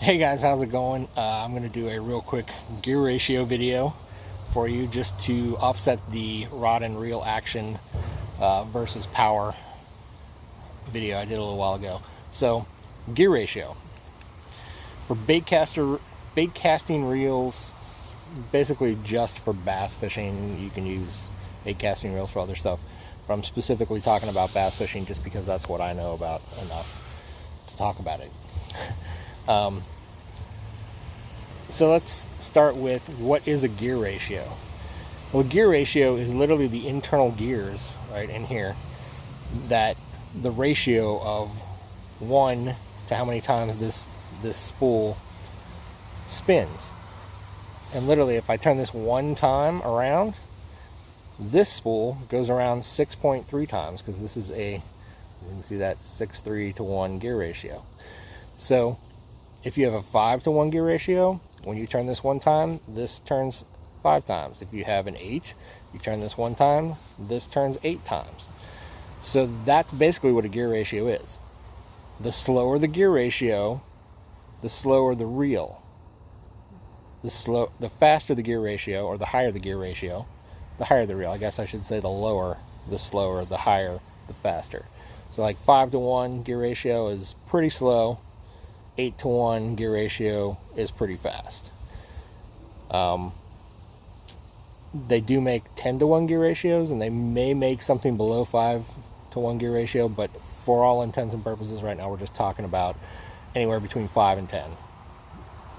Hey guys, how's it going? I'm going to do a real quick gear ratio video for you just to offset the rod and reel action versus power video I did a little while ago. So, gear ratio. For bait casting reels, basically just for bass fishing. You can use bait casting reels for other stuff, but I'm specifically talking about bass fishing just because that's what I know about enough to talk about it. So let's start with what is a gear ratio. Well, gear ratio is literally the internal gears right in here, that the ratio of 1 to how many times this spool spins. And literally, if I turn this one time around, this spool goes around 6.3 times, because this is you can see that 6:3 to 1 gear ratio. So if you have a 5 to 1 gear ratio, when you turn this one time, this turns 5 times. If you have an 8, you turn this one time, this turns 8 times. So that's basically what a gear ratio is. The slower the gear ratio, the slower the reel. The faster the gear ratio, or the higher the gear ratio, the higher the reel. I guess I should say the lower, the slower, the higher, the faster. So like 5 to 1 gear ratio is pretty slow. 8 to 1 gear ratio is pretty fast. They do make 10 to 1 gear ratios, and they may make something below 5 to 1 gear ratio, but for all intents and purposes right now, we're just talking about anywhere between 5 and 10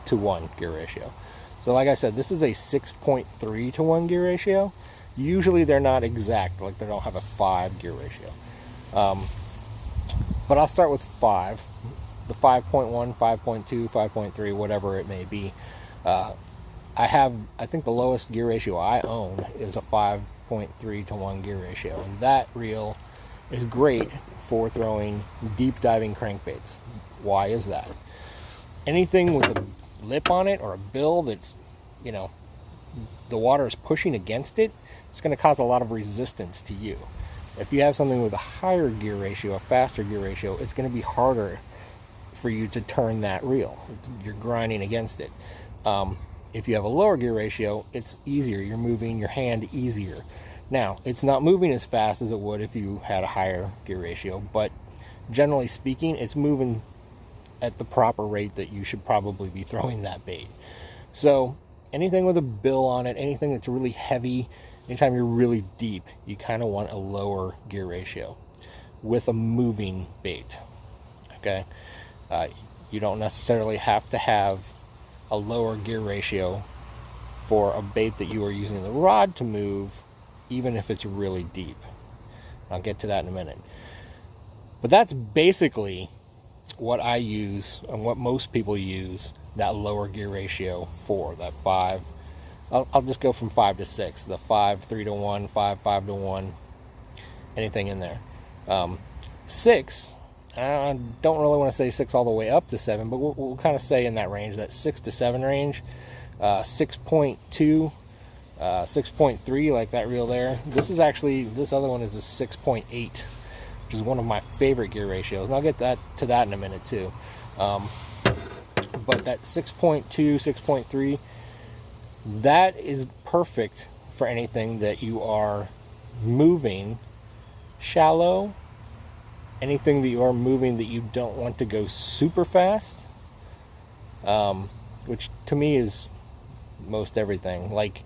to 1 gear ratio. So like I said, this is a 6.3 to 1 gear ratio. Usually they're not exact, like they don't have a 5 gear ratio. But I'll start with 5. The 5.1, 5.2, 5.3, whatever it may be. I think the lowest gear ratio I own is a 5.3 to 1 gear ratio, and that reel is great for throwing deep diving crankbaits. Why is that? Anything with a lip on it or a bill that's, the water is pushing against it, it's going to cause a lot of resistance to you. If you have something with a higher gear ratio, a faster gear ratio, it's going to be harder for you to turn that reel. You're grinding against it. If you have a lower gear ratio, it's easier. You're moving your hand easier. Now, it's not moving as fast as it would if you had a higher gear ratio, but generally speaking, it's moving at the proper rate that you should probably be throwing that bait. So anything with a bill on it, anything that's really heavy, anytime you're really deep, you kind of want a lower gear ratio with a moving bait. Okay? You don't necessarily have to have a lower gear ratio for a bait that you are using the rod to move, even if it's really deep. I'll get to that in a minute. But that's basically what I use and what most people use that lower gear ratio for. That 5, I'll just go from 5 to 6. The 5, 3 to 1, 5, 5 to 1, anything in there. 6, I don't really want to say 6 all the way up to 7, but we'll kind of say in that range, that 6 to 7 range. 6.2, 6.3, like that reel there. This other one is a 6.8, which is one of my favorite gear ratios, and I'll get to that in a minute too. But that 6.2, 6.3, that is perfect for anything that you are moving shallow, anything that you are moving that you don't want to go super fast, which to me is most everything. Like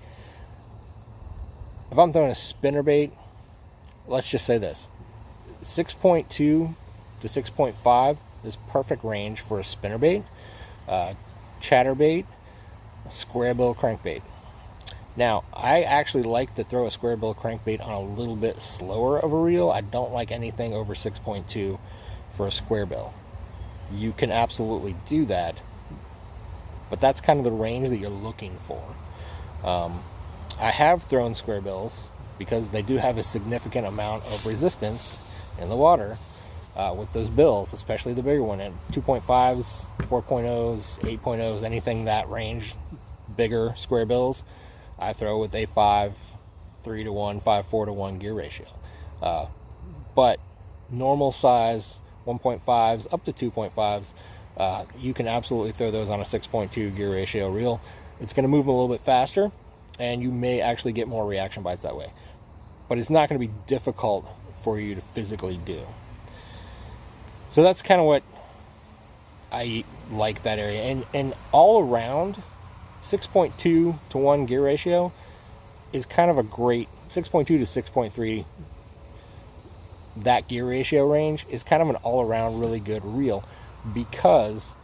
if I'm throwing a spinnerbait, let's just say this, 6.2 to 6.5 is perfect range for a spinnerbait, chatterbait, a square bill crankbait. Now, I actually like to throw a square bill crankbait on a little bit slower of a reel. I don't like anything over 6.2 for a square bill. You can absolutely do that, but that's kind of the range that you're looking for. I have thrown square bills because they do have a significant amount of resistance in the water with those bills, especially the bigger one, and 2.5s, 4.0s, 8.0s, anything that range, bigger square bills, I throw with a 5, 3 to 1, 5, 4 to 1 gear ratio. But normal size 1.5s up to 2.5s, You can absolutely throw those on a 6.2 gear ratio reel. It's going to move them a little bit faster, and you may actually get more reaction bites that way. But it's not going to be difficult for you to physically do. So that's kind of what I like that area. And all around, 6.2 to 1 gear ratio is kind of a great 6.2 to 6.3. That gear ratio range is kind of an all-around really good reel, because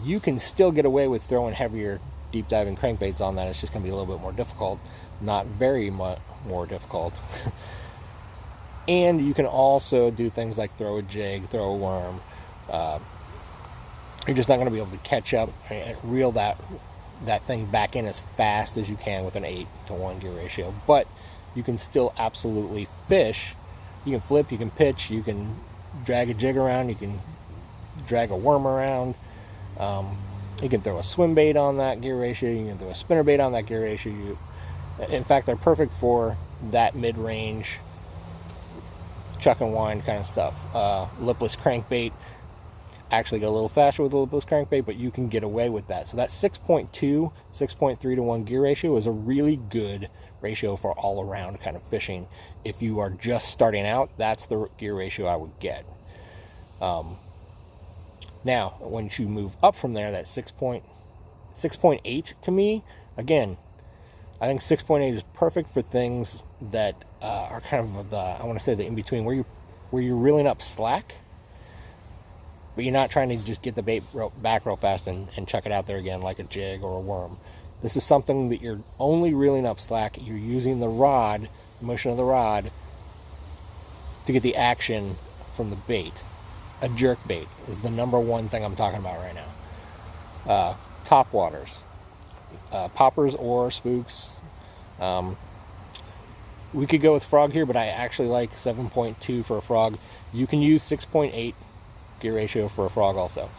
you can still get away with throwing heavier deep diving crankbaits on that. It's just going to be a little bit more difficult, not very much more difficult. And you can also do things like throw a jig, throw a worm. You're just not going to be able to catch up and reel that thing back in as fast as you can with an 8 to 1 gear ratio. But you can still absolutely fish. You can flip, you can pitch, you can drag a jig around, you can drag a worm around. You can throw a swim bait on that gear ratio, you can throw a spinner bait on that gear ratio. In fact, they're perfect for that mid-range chuck and wind kind of stuff. Lipless crankbait, actually go a little faster with a lipless crankbait, but you can get away with that. So that 6.2, 6.3 to 1 gear ratio is a really good ratio for all around kind of fishing. If you are just starting out, that's the gear ratio I would get. Now, once you move up from there, that 6.8 to me, again, I think 6.8 is perfect for things that are kind of the, I want to say the in-between, where you're reeling up slack, but you're not trying to just get the bait back real fast and chuck it out there again like a jig or a worm. This is something that you're only reeling up slack. You're using the rod, the motion of the rod, to get the action from the bait. A jerk bait is the number one thing I'm talking about right now. Top waters, poppers or spooks. We could go with frog here, but I actually like 7.2 for a frog. You can use 6.8 gear ratio for a frog also.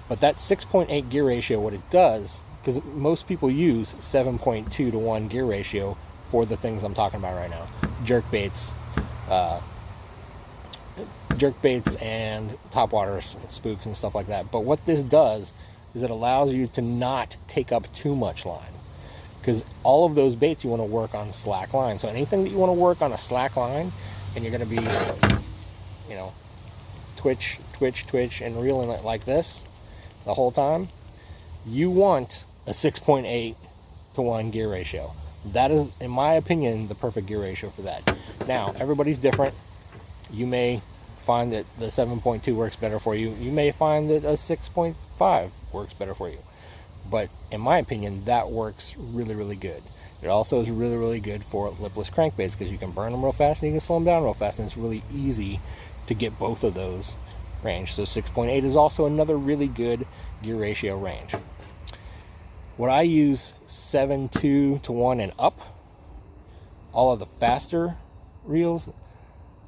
But that 6.8 gear ratio, what it does, because most people use 7.2 to 1 gear ratio for the things I'm talking about right now. Jerk baits and topwaters, spooks and stuff like that. But what this does is it allows you to not take up too much line, because all of those baits you want to work on slack line. So anything that you want to work on a slack line, and you're going to be, twitch, and reeling it like this the whole time, you want a 6.8 to 1 gear ratio. That is, in my opinion, the perfect gear ratio for that. Now, everybody's different. You may find that the 7.2 works better for you. You may find that a 6.5 works better for you. But in my opinion, that works really, really good. It also is really, really good for lipless crankbaits, because you can burn them real fast and you can slow them down real fast, and it's really easy to get both of those range. So 6.8 is also another really good gear ratio range. What I use 7.2 to 1 and up, all of the faster reels,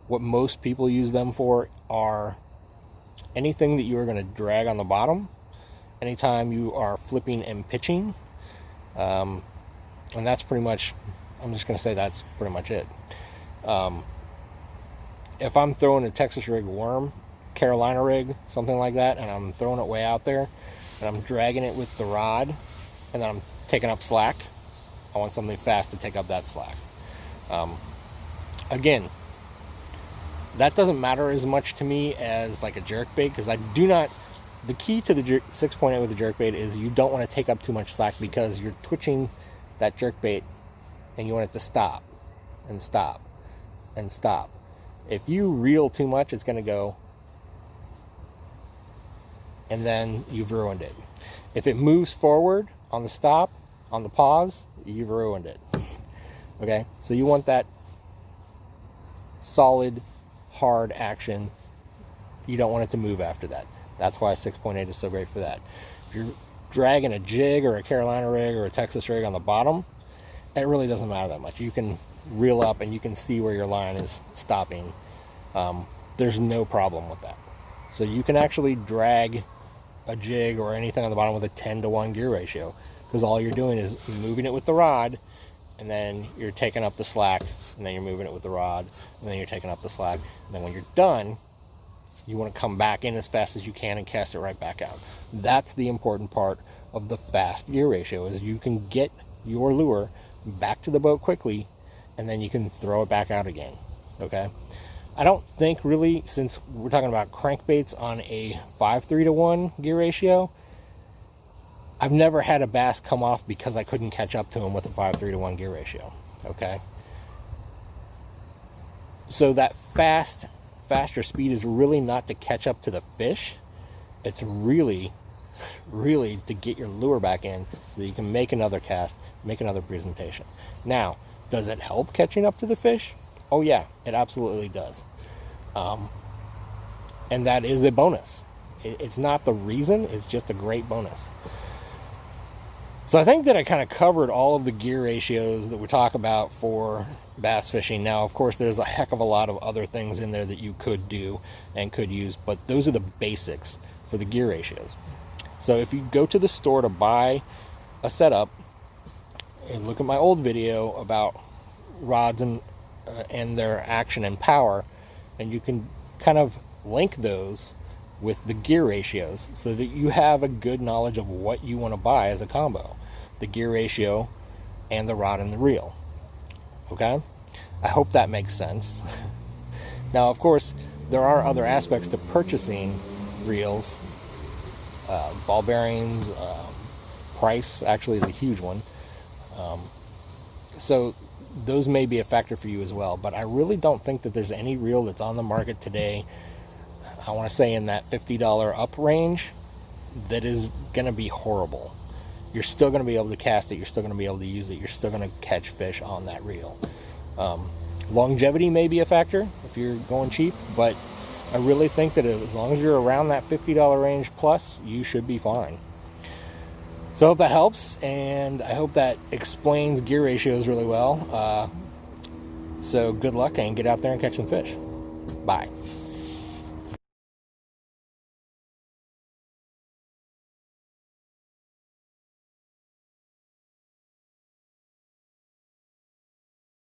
what most people use them for are anything that you are going to drag on the bottom, anytime you are flipping and pitching, and that's pretty much, I'm just going to say that's pretty much it. If I'm throwing a Texas rig worm, Carolina rig, something like that, and I'm throwing it way out there, and I'm dragging it with the rod, and then I'm taking up slack, I want something fast to take up that slack. Again, that doesn't matter as much to me as like a jerkbait, because I do not, the key to the 6.8 with the jerkbait is you don't want to take up too much slack, because you're twitching that jerkbait and you want it to stop and stop and stop. If you reel too much, it's going to go, and then you've ruined it. If it moves forward on the stop, on the pause, you've ruined it. Okay, so you want that solid, hard action. You don't want it to move after that. That's why 6.8 is so great for that. If you're dragging a jig or a Carolina rig or a Texas rig on the bottom, it really doesn't matter that much. You can reel up and you can see where your line is stopping. There's no problem with that. So you can actually drag a jig or anything on the bottom with a 10 to 1 gear ratio, because all you're doing is moving it with the rod, and then you're taking up the slack, and then you're moving it with the rod, and then you're taking up the slack, and then when you're done, You want to come back in as fast as you can and cast it right back out. That's the important part of the fast gear ratio, is you can get your lure back to the boat quickly, and then you can throw it back out again. Okay? I don't think really, since we're talking about crankbaits on a 5-3 to 1 gear ratio, I've never had a bass come off because I couldn't catch up to him with a 5-3 to 1 gear ratio. Okay? So that faster speed is really not to catch up to the fish. It's really to get your lure back in so that you can make another cast, make another presentation. Now, does it help catching up to the fish? Oh yeah, it absolutely does. And that is a bonus. It's not the reason, it's just a great bonus. So I think that I kind of covered all of the gear ratios that we talk about for bass fishing. Now, of course, there's a heck of a lot of other things in there that you could do and could use, but those are the basics for the gear ratios. So if you go to the store to buy a setup and look at my old video about rods and their action and power, and you can kind of link those with the gear ratios so that you have a good knowledge of what you want to buy as a combo, the gear ratio and the rod and the reel. Okay? I hope that makes sense. Now, of course, there are other aspects to purchasing reels. Ball bearings, price actually is a huge one. So those may be a factor for you as well, but I really don't think that there's any reel that's on the market today, I want to say in that $50 up range, that is going to be horrible. You're still going to be able to cast it, you're still going to be able to use it, you're still going to catch fish on that reel. Longevity may be a factor if you're going cheap, but I really think that as long as you're around that $50 range plus, you should be fine. So I hope that helps, and I hope that explains gear ratios really well. So good luck, and get out there and catch some fish. Bye.